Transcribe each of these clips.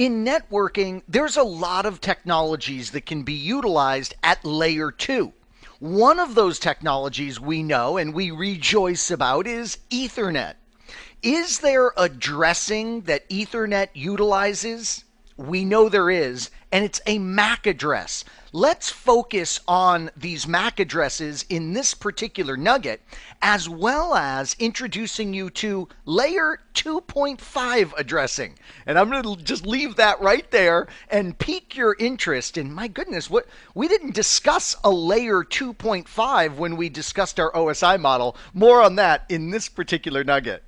In networking, there's a lot of technologies that can be utilized at layer 2. One of those technologies we know and we rejoice about is Ethernet. Is there addressing that Ethernet utilizes? We know there is, and it's a MAC address. Let's focus on these MAC addresses in this particular nugget, as well as introducing you to layer 2.5 addressing. And I'm going to just leave that right there and pique your interest. And my goodness, what we didn't discuss a layer 2.5 when we discussed our OSI model. More on that in this particular nugget.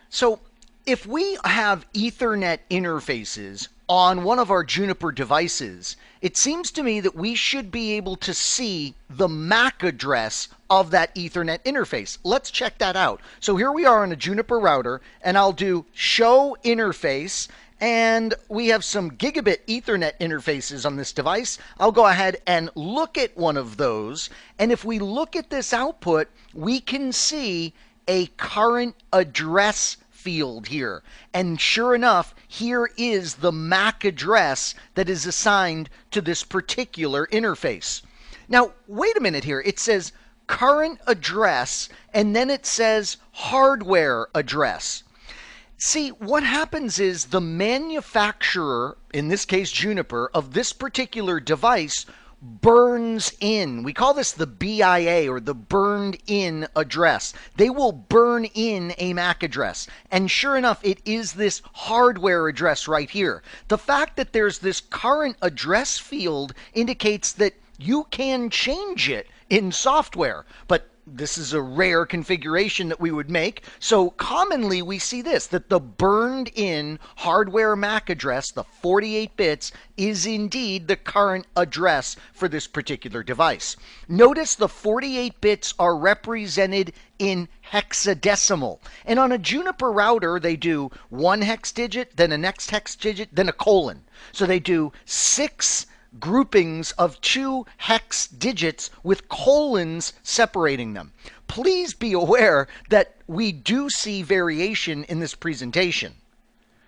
So if we have Ethernet interfaces on one of our Juniper devices, it seems to me that we should be able to see the MAC address of that Ethernet interface. Let's check that out. So here we are on a Juniper router, and I'll do show interface, and we have some gigabit Ethernet interfaces on this device. I'll go ahead and look at one of those, and if we look at this output, we can see a current address field here. And sure enough, here is the MAC address that is assigned to this particular interface. Now, wait a minute here. It says current address, and then it says hardware address. See, what happens is the manufacturer, in this case Juniper, of this particular device burns in. We call this the BIA, or the burned in address. They will burn in a MAC address. And sure enough, it is this hardware address right here. The fact that there's this current address field indicates that you can change it in software, but this is a rare configuration that we would make. So commonly we see this, that the burned in hardware MAC address, the 48 bits, is indeed the current address for this particular device. Notice the 48 bits are represented in hexadecimal. And on a Juniper router, they do one hex digit, then a next hex digit, then a colon. So they do 6 groupings of 2 hex digits with colons separating them. Please be aware that we do see variation in this presentation.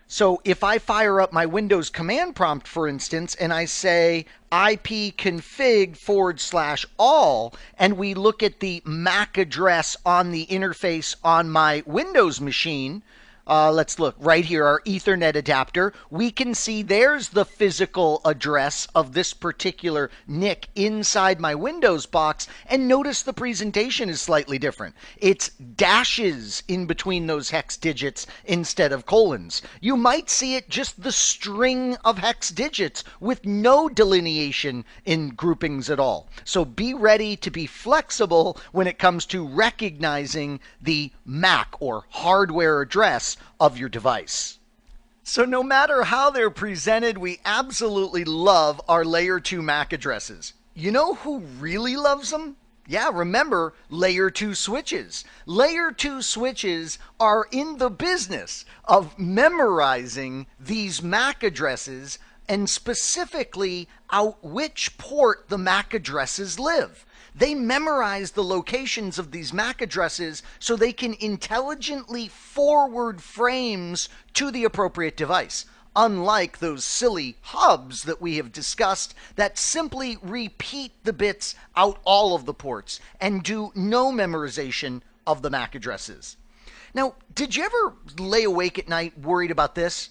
So if I fire up my Windows command prompt, for instance, and I say ipconfig/all, and we look at the MAC address on the interface on my Windows machine, let's look right here, our Ethernet adapter. We can see there's the physical address of this particular NIC inside my Windows box. And notice the presentation is slightly different. It's dashes in between those hex digits instead of colons. You might see it just the string of hex digits with no delineation in groupings at all. So be ready to be flexible when it comes to recognizing the MAC, or hardware address, of your device. So no matter how they're presented, we absolutely love our layer 2 MAC addresses. You know who really loves them? Yeah, remember layer 2 switches. Layer 2 switches are in the business of memorizing these MAC addresses, and specifically out which port the MAC addresses live. They memorize the locations of these MAC addresses so they can intelligently forward frames to the appropriate device, unlike those silly hubs that we have discussed that simply repeat the bits out all of the ports and do no memorization of the MAC addresses. Now, did you ever lay awake at night worried about this?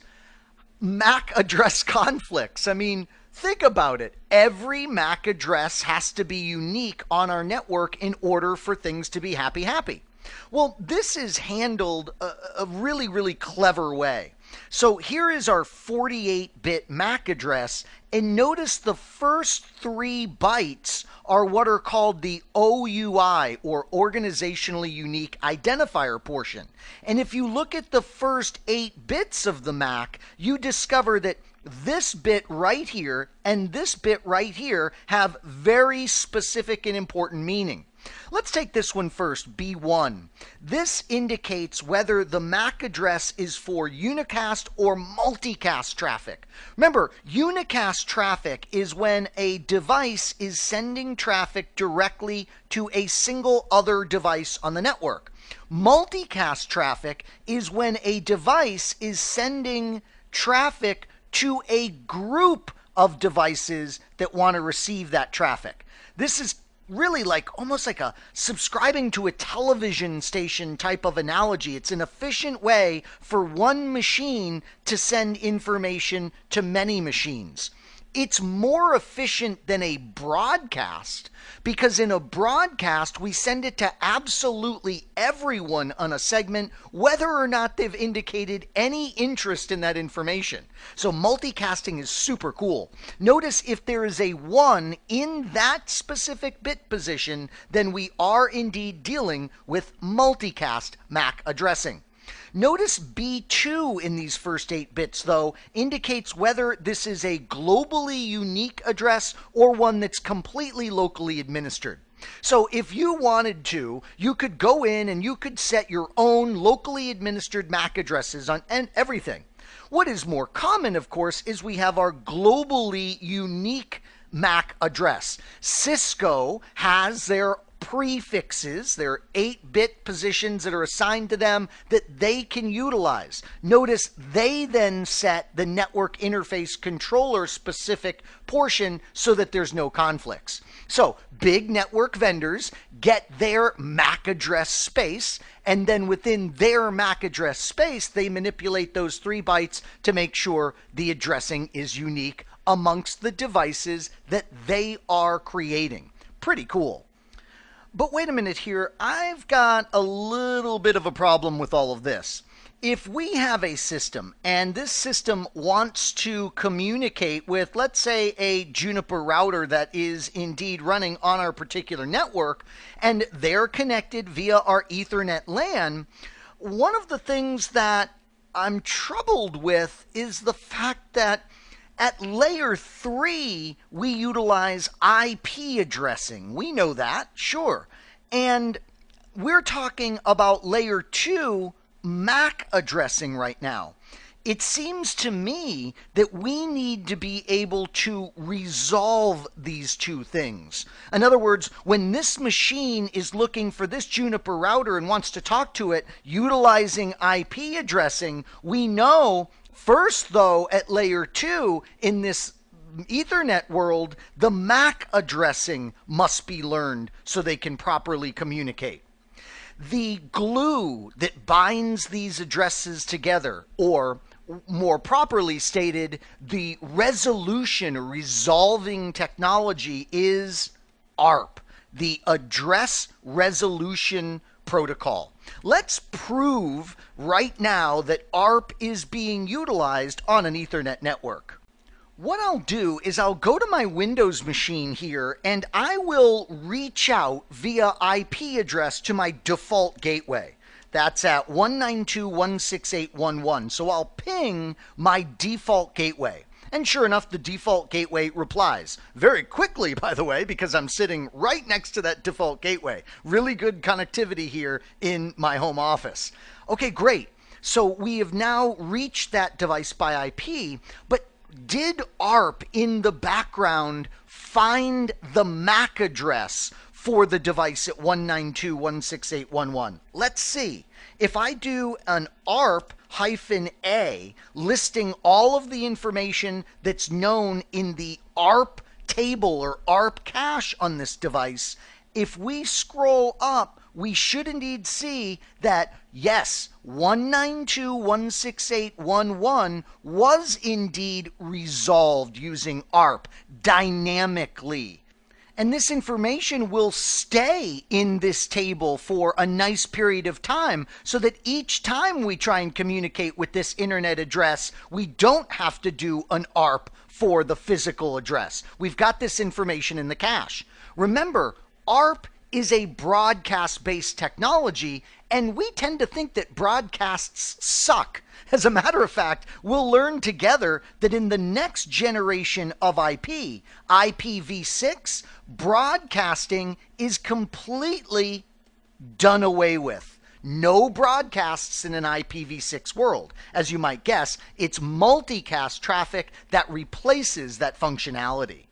MAC address conflicts. I mean, think about it. Every MAC address has to be unique on our network in order for things to be happy. Well, this is handled a really, really clever way. So here is our 48-bit MAC address, and notice the first 3 bytes are what are called the OUI, or Organizationally Unique Identifier portion. And if you look at the first 8 bits of the MAC, you discover that this bit right here and this bit right here have very specific and important meaning. Let's take this one first, B1. This indicates whether the MAC address is for unicast or multicast traffic. Remember, unicast traffic is when a device is sending traffic directly to a single other device on the network. Multicast traffic is when a device is sending traffic to a group of devices that want to receive that traffic. This is really like almost like a subscribing to a television station type of analogy. It's an efficient way for one machine to send information to many machines. It's more efficient than a broadcast because in a broadcast, we send it to absolutely everyone on a segment, whether or not they've indicated any interest in that information. So multicasting is super cool. Notice if there is a 1 in that specific bit position, then we are indeed dealing with multicast MAC addressing. Notice B2 in these first 8 bits, though, indicates whether this is a globally unique address or one that's completely locally administered. So if you wanted to, you could go in and you could set your own locally administered MAC addresses on and everything. What is more common, of course, is we have our globally unique MAC address. Cisco has their prefixes, their 8-bit positions that are assigned to them that they can utilize. Notice they then set the network interface controller specific portion so that there's no conflicts. So big network vendors get their MAC address space, and then within their MAC address space, they manipulate those 3 bytes to make sure the addressing is unique amongst the devices that they are creating. Pretty cool. But wait a minute here, I've got a little bit of a problem with all of this. If we have a system and this system wants to communicate with, let's say, a Juniper router that is indeed running on our particular network, and they're connected via our Ethernet LAN, one of the things that I'm troubled with is the fact that at layer 3, we utilize IP addressing. We know that, sure. And we're talking about layer 2 MAC addressing right now. It seems to me that we need to be able to resolve these 2 things. In other words, when this machine is looking for this Juniper router and wants to talk to it utilizing IP addressing, we know first, though, at layer 2 in this Ethernet world, the MAC addressing must be learned so they can properly communicate. The glue that binds these addresses together, or more properly stated, the resolution or resolving technology is ARP, the Address Resolution Protocol. Let's prove right now that ARP is being utilized on an Ethernet network. What I'll do is I'll go to my Windows machine here and I will reach out via IP address to my default gateway. That's at 192.168.1.1. So I'll ping my default gateway. And sure enough, the default gateway replies. Very quickly, by the way, because I'm sitting right next to that default gateway. Really good connectivity here in my home office. Okay, great. So we have now reached that device by IP, but did ARP in the background find the MAC address for the device at 192.168.1.1? Let's see. If I do an ARP-A listing all of the information that's known in the ARP table or ARP cache on this device, if we scroll up, we should indeed see that, yes, 192.168.1.1 was indeed resolved using ARP dynamically. And this information will stay in this table for a nice period of time so that each time we try and communicate with this internet address, we don't have to do an ARP for the physical address. We've got this information in the cache. Remember, ARP is a broadcast-based technology, and we tend to think that broadcasts suck. As a matter of fact, we'll learn together that in the next generation of IP, IPv6, broadcasting is completely done away with. No broadcasts in an IPv6 world. As you might guess, it's multicast traffic that replaces that functionality.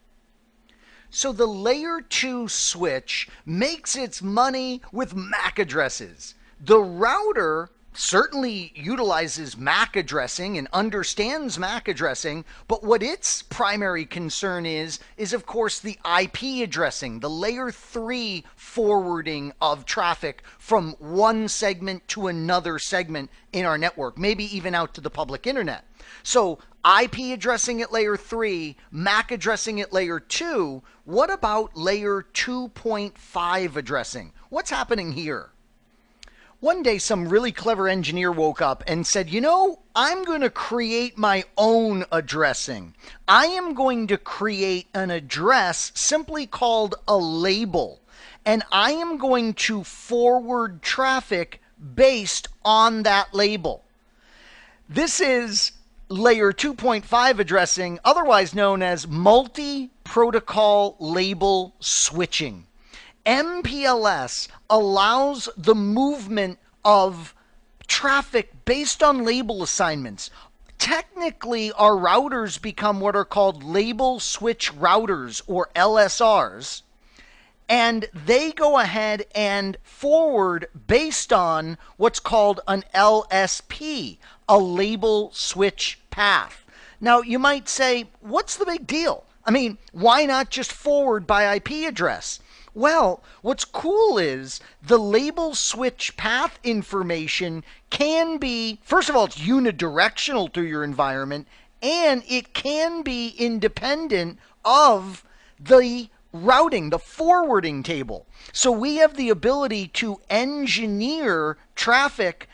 So the layer 2 switch makes its money with MAC addresses. The router certainly utilizes MAC addressing and understands MAC addressing, but what its primary concern is of course the IP addressing, the layer 3 forwarding of traffic from one segment to another segment in our network, maybe even out to the public internet. So IP addressing at layer 3, MAC addressing at layer 2. What about layer 2.5 addressing? What's happening here? One day, some really clever engineer woke up and said, you know, I'm going to create my own addressing. I am going to create an address simply called a label, and I am going to forward traffic based on that label. This is layer 2.5 addressing, otherwise known as multi-protocol label switching. MPLS allows the movement of traffic based on label assignments. Technically, our routers become what are called label switch routers, or LSRs, and they go ahead and forward based on what's called an LSP, a label switch path. Now, you might say, what's the big deal? I mean, why not just forward by IP address? Well, what's cool is the label switch path information can be, first of all, it's unidirectional through your environment, and it can be independent of the routing, the forwarding table. So we have the ability to engineer traffic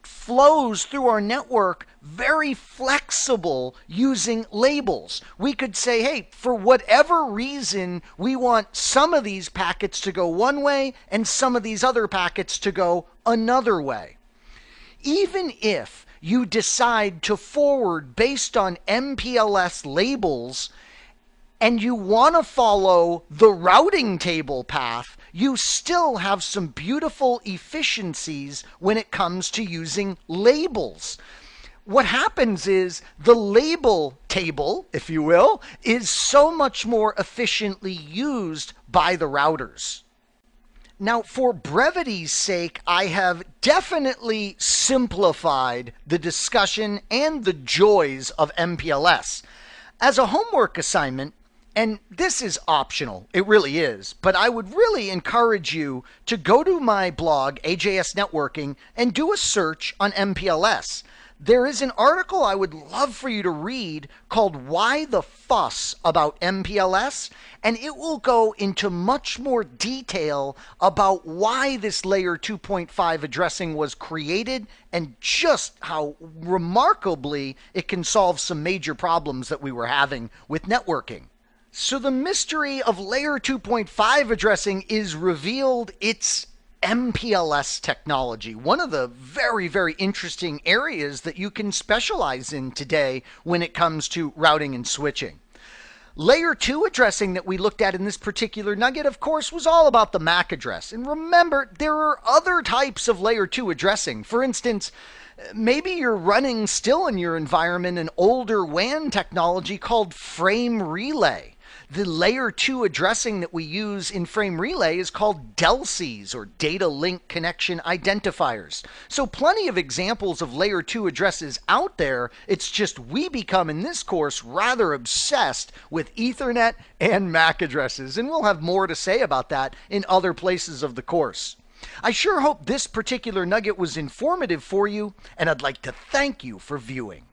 flows through our network very flexible using labels. We could say, hey, for whatever reason, we want some of these packets to go one way and some of these other packets to go another way. Even if you decide to forward based on MPLS labels and you want to follow the routing table path, you still have some beautiful efficiencies when it comes to using labels. What happens is the label table, if you will, is so much more efficiently used by the routers. Now, for brevity's sake, I have definitely simplified the discussion and the joys of MPLS. As a homework assignment, and this is optional, it really is, but I would really encourage you to go to my blog, AJS Networking, and do a search on MPLS. There is an article I would love for you to read called Why the Fuss About MPLS, and it will go into much more detail about why this layer 2.5 addressing was created and just how remarkably it can solve some major problems that we were having with networking. So the mystery of layer 2.5 addressing is revealed. It's MPLS technology, one of the very, very interesting areas that you can specialize in today when it comes to routing and switching. Layer 2 addressing that we looked at in this particular nugget, of course, was all about the MAC address. And remember, there are other types of layer 2 addressing. For instance, maybe you're running still in your environment an older WAN technology called Frame Relay. The layer 2 addressing that we use in Frame Relay is called DLCs, or Data Link Connection Identifiers. So plenty of examples of layer 2 addresses out there. It's just we become in this course rather obsessed with Ethernet and MAC addresses, and we'll have more to say about that in other places of the course. I sure hope this particular nugget was informative for you, and I'd like to thank you for viewing.